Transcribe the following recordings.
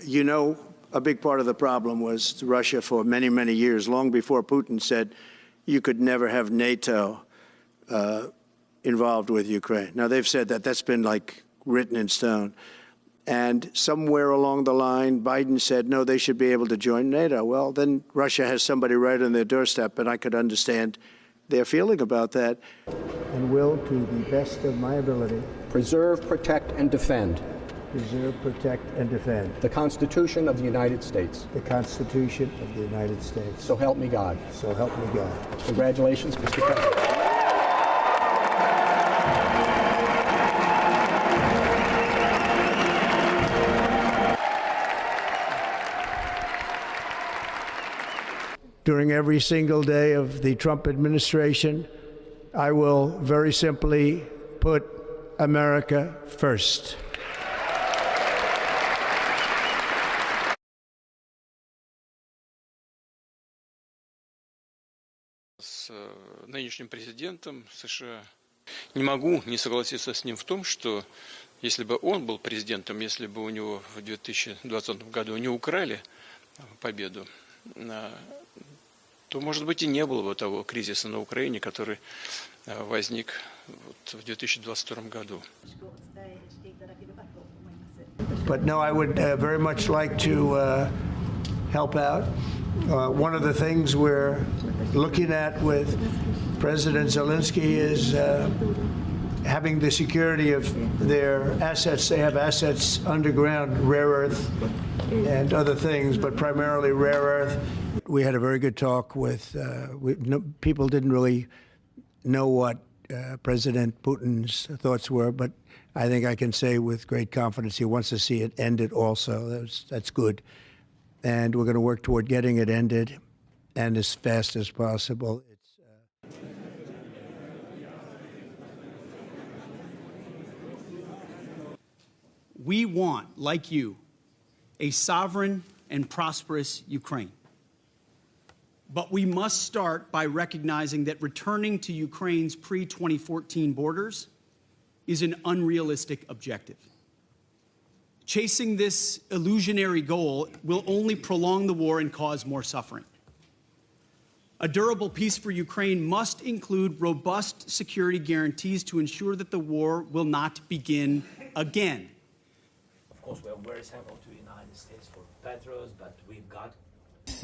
You know, a big part of the problem was Russia for many, many years, long before Putin said you could never have NATO involved with Ukraine. Now, they've said that. That's been, like, written in stone. And somewhere along the line, Biden said, no, they should be able to join NATO. Well, then Russia has somebody right on their doorstep, and I could understand their feeling about that. And will, to the best of my ability, preserve, protect, and defend preserve, protect, and defend the Constitution of the United States. the Constitution of the United States. So help me God. So help me God. Congratulations, Mr. President. During every single day of the Trump administration, I will very simply put America first. С нынешним президентом США не могу не согласиться с ним в том, что если бы он был президентом, если бы у него в 2020 году не украли победу, то, может быть, и не было бы того кризиса на Украине, который возник в 2022 году. But no, I would very much like to help out. One of the things we're looking at with President Zelensky is having the security of their assets. They have assets underground, rare earth and other things, but primarily rare earth. We had a very good talk with, people didn't really know what President Putin's thoughts were, but I think I can say with great confidence he wants to see it ended also. That's good. And we're going to work toward getting it ended and as fast as possible. We want, like you, a sovereign and prosperous Ukraine. But we must start by recognizing that returning to Ukraine's pre-2014 borders is an unrealistic objective. Chasing this illusionary goal will only prolong the war and cause more suffering. A durable peace for Ukraine must include robust security guarantees to ensure that the war will not begin again. Of course, we are very thankful to the United States for Petros, but we've got...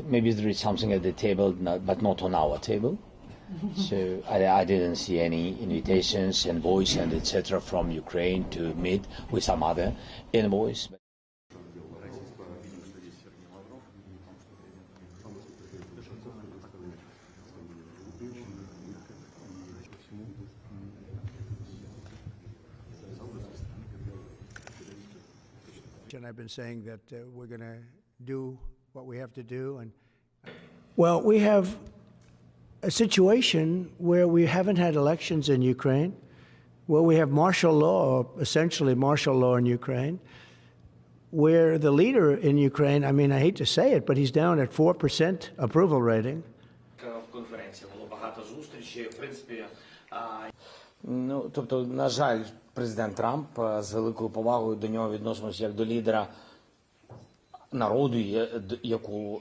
Maybe there is something at the table, but not on our table. So I didn't see any invitations, envoys, and etc. from Ukraine to meet with some other envoys. And I've been saying that we're going to do what we have to do. And well, we have a situation where we haven't had elections in Ukraine, where we have martial law, essentially martial law in Ukraine, where the leader in Ukraine, I mean, I hate to say it, but he's down at 4% approval rating. Ну, тобто, на жаль, президент Трамп з великою повагою до нього відносимося як до лідера народу,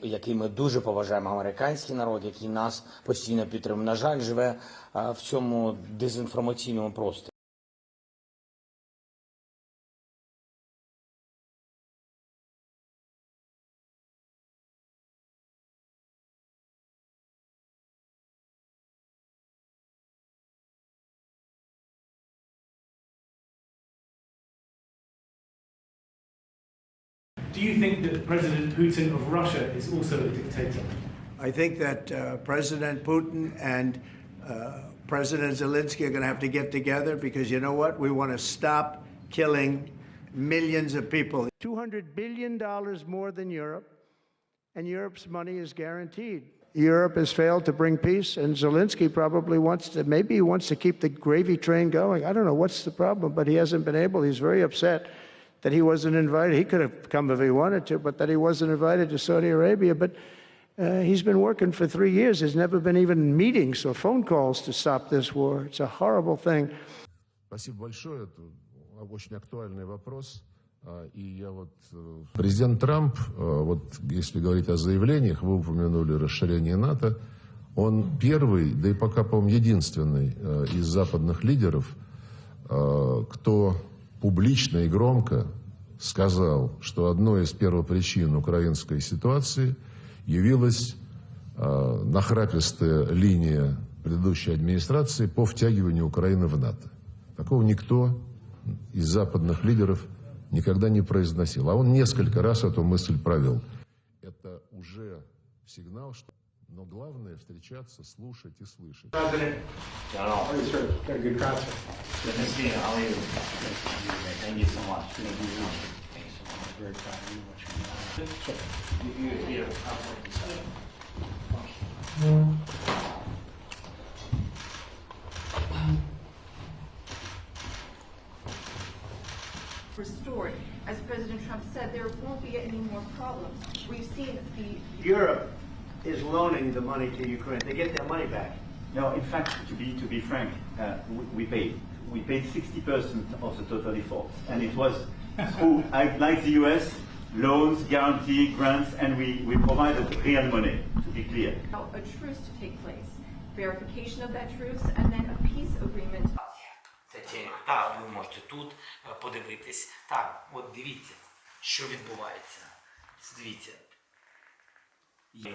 який ми дуже поважаємо, американський народ, який нас постійно підтримує. На жаль, живе в цьому дезінформаційному просторі. Do you think that President Putin of Russia is also a dictator? I think that President Putin and President Zelensky are going to have to get together because you know what? We want to stop killing millions of people. $200 billion more than Europe, and Europe's money is guaranteed. Europe has failed to bring peace, and Zelensky probably wants to, maybe he wants to keep the gravy train going. I don't know what's the problem, but he hasn't been able. He's very upset that he wasn't invited. He could have come if he wanted to, but that he wasn't invited to Saudi Arabia. But he's been working for 3 years. There's never been even meetings or phone calls to stop this war. It's a horrible thing. Спасибо большое. Это очень актуальный вопрос. Президент Трамп, вот если говорить о заявлениях, вы упомянули расширение НАТО, он первый, да и пока, по-моему, единственный из западных лидеров, кто публично и громко сказал, что одной из первопричин украинской ситуации явилась нахрапистая линия предыдущей администрации по втягиванию Украины в НАТО. Такого никто из западных лидеров никогда не произносил. А он несколько раз эту мысль провел. Это уже сигнал, что... Но главное встречаться, слушать и слышать. President. Got a good concert. Good to see you. How are you? Thank you so much. Thank you so much. Very proud of you. What you're here. Restored. As President Trump said, there won't be any more problems. We've seen the Europe is loaning the money to Ukraine. They get their money back. No, in fact, to be frank, we paid 60% of the total effort, and it was through, like the US, loans, guarantee, grants, and we provided real money. To be clear. a truce to take place, verification of that truce, and then a peace agreement. Так, ви можете тут подивитись. Так, от дивіться, що відбувається. Дивіться.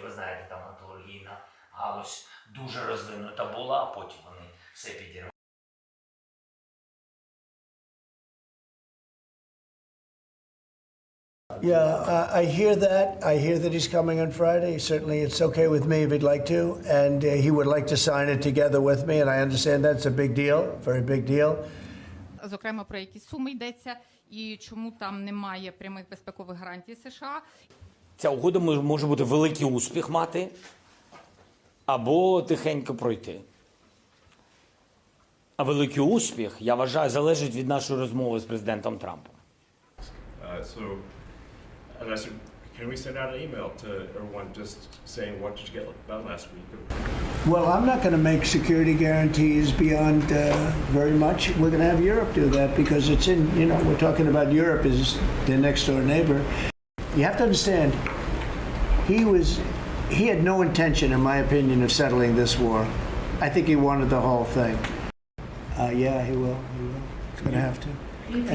Ви знаєте, там металургійна галузь дуже розвинута була, а потім вони все підірвали. Yeah, I hear that. I hear that he's coming on Friday. Certainly, it's okay with me if he'd like to, and he would like to sign it together with me. And I understand that's a big deal, very big deal. Зокрема, про які суми йдеться і чому там немає прямих безпекових гарантій США. Ця угода може бути великий успіх мати або тихенько пройти. А великий успіх, я вважаю, залежить від нашої розмови з президентом Трампом. And I said, can we send out an email to everyone just saying, what did you get done last week? Well, I'm not going to make security guarantees beyond very much. We're going to have Europe do that because it's in, we're talking about Europe as their next door neighbor. You have to understand, he had no intention, in my opinion, of settling this war. I think he wanted the whole thing. Yeah, he will. He's going to have to.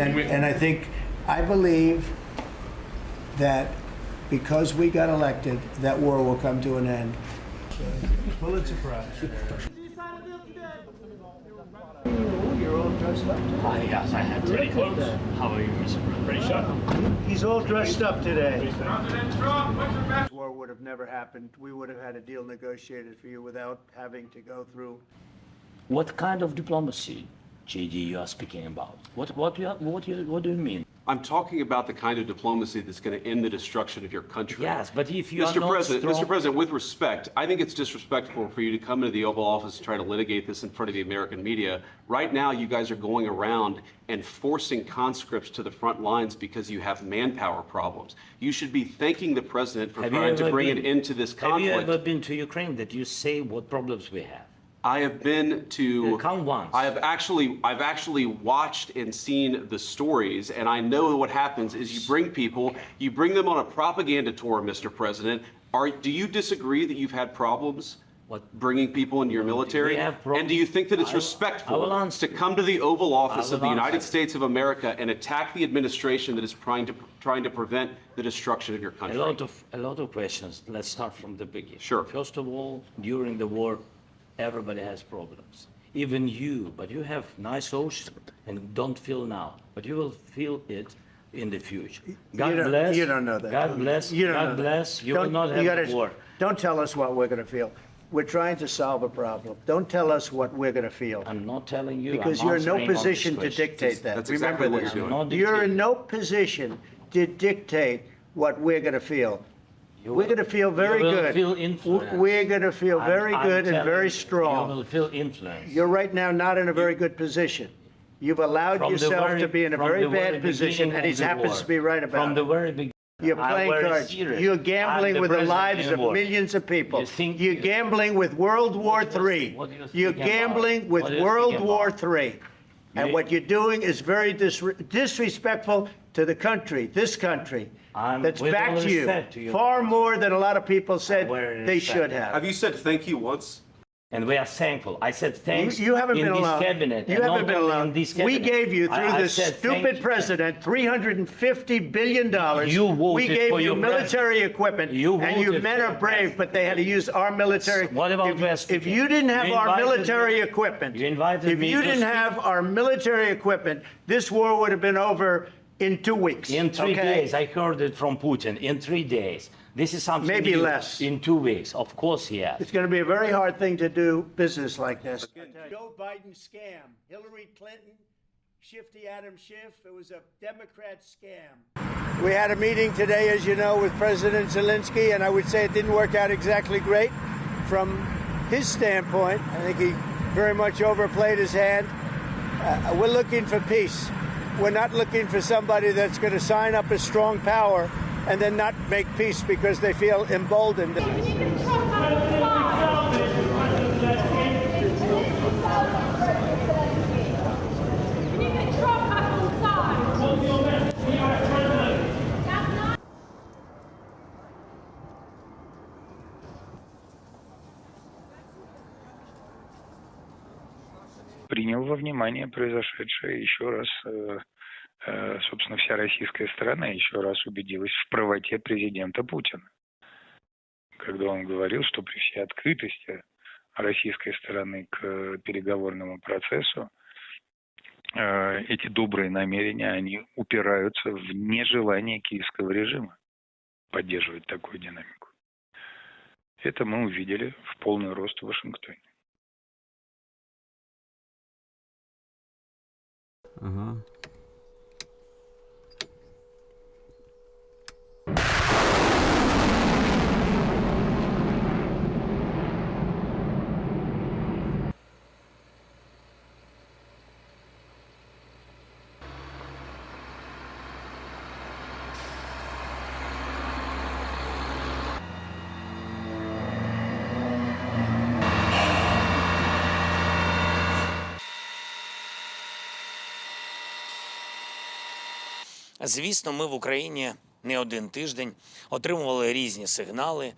And I believe that because we got elected, that war will come to an end. Pulitzer Prize. You're all dressed up today. Hi, yes, I had pretty close. How are you, Mr. President? Pretty sharp. He's all dressed up today. This war would have never happened. We would have had a deal negotiated for you without having to go through. What kind of diplomacy, JD, you are speaking about? What do you mean? I'm talking about the kind of diplomacy that's going to end the destruction of your country. Yes, but if you are not strong... Mr. President, with respect, I think it's disrespectful for you to come into the Oval Office and try to litigate this in front of the American media. Right now, you guys are going around and forcing conscripts to the front lines because you have manpower problems. You should be thanking the President for trying to bring an end to this conflict. Have you ever been to Ukraine that you say what problems we have? I have been to. Come once. I've actually watched and seen the stories, and I know what happens is you bring them on a propaganda tour, Mr. President. Do you disagree that you've had problems bringing people into your military? And do you think that it's respectful to come to the Oval Office of the United States of America and attack the administration that is trying to prevent the destruction of your country? A lot of questions. Let's start from the beginning. Sure. First of all, during the war, everybody has problems, even you, but you have nice ocean and don't feel now, but you will feel it in the future. God bless. You don't know that. God bless. God bless. You will not have war. Don't tell us what we're going to feel. We're trying to solve a problem. Don't tell us what we're going to feel. I'm not telling you. Because you're in no position to dictate that. That's exactly what you're doing. You're in no position to dictate what we're going to feel. We're going to feel very good. We're going to feel very good and very strong. You will feel influence. You're right now not in a very good position. You've allowed yourself to be in a very bad position, and he happens to be right about it. From the very beginning. You're playing cards. You're gambling with the lives of millions of people. You're gambling with World War III. You're gambling with World War III. And what you're doing is very disrespectful to the country, this country, that's backed you far more than a lot of people said they should have. Have you said thank you once? And we are thankful. I said thanks You haven't in been this alone. cabinet. You and haven't not been only alone. in this cabinet. We gave you, through I this said stupid thank you. president, $350 billion. You voted we gave for you your military equipment, and you voted men for are your brave, but they had to use our military. What about West? If you didn't have our military equipment, You invited if me you to didn't speak. have our military equipment, this war would have been over in 2 weeks. In 3 days, I heard it from Putin. In 3 days. This is something Maybe new. less. In 2 weeks, of course, yes. It's going to be a very hard thing to do business like this. Joe Biden scam. Hillary Clinton, Shifty Adam Schiff. It was a Democrat scam. We had a meeting today, as you know, with President Zelensky, and I would say it didn't work out exactly great from his standpoint. I think he very much overplayed his hand. We're looking for peace. We're not looking for somebody that's going to sign up a strong power and then not make peace because they feel emboldened. Принял во внимание произошедшее, еще раз, собственно, вся российская сторона еще раз убедилась в правоте президента Путина, когда он говорил, что при всей открытости российской стороны к переговорному процессу эти добрые намерения, они упираются в нежелание киевского режима поддерживать такую динамику. Это мы увидели в полный рост в Вашингтоне. Ага. Звісно, ми в Україні не один тиждень отримували різні сигнали,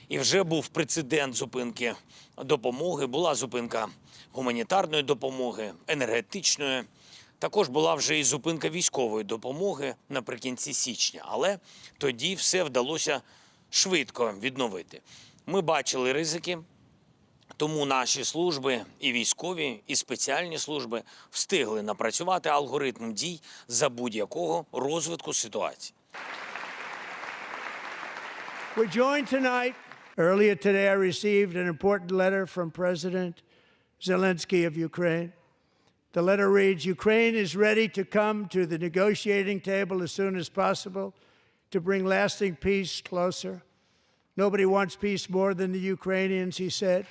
і вже був прецедент зупинки допомоги, була зупинка гуманітарної допомоги, енергетичної, також була вже і зупинка військової допомоги наприкінці січня, але тоді все вдалося швидко відновити. Ми бачили ризики, тому наші служби, і військові, і спеціальні служби встигли напрацювати алгоритм дій за будь-якого розвитку ситуації. We're joined tonight. Earlier today, I received an important letter from President Zelensky of Ukraine. The letter reads, Ukraine is ready to come to the negotiating table as soon as possible to bring lasting peace closer. Nobody wants peace more than the Ukrainians, he said.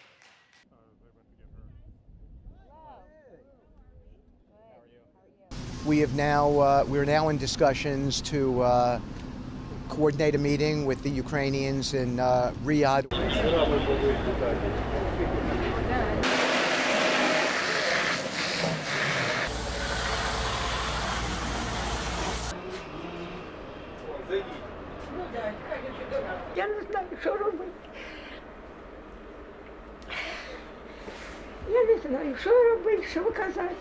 We're now in discussions to coordinate a meeting with the Ukrainians in Riyadh. Я не знаю, що робити. Я не знаю, що робити, що казати.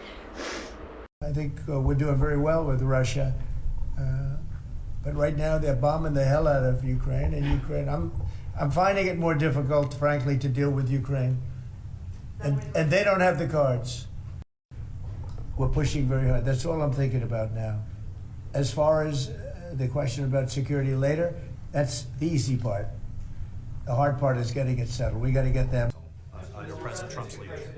I think we're doing very well with Russia, but right now they're bombing the hell out of Ukraine. And Ukraine, I'm finding it more difficult, frankly, to deal with Ukraine, and they don't have the cards. We're pushing very hard. That's all I'm thinking about now. As far as the question about security later, that's the easy part. The hard part is getting it settled. We got to get them. Under President Trump's leadership.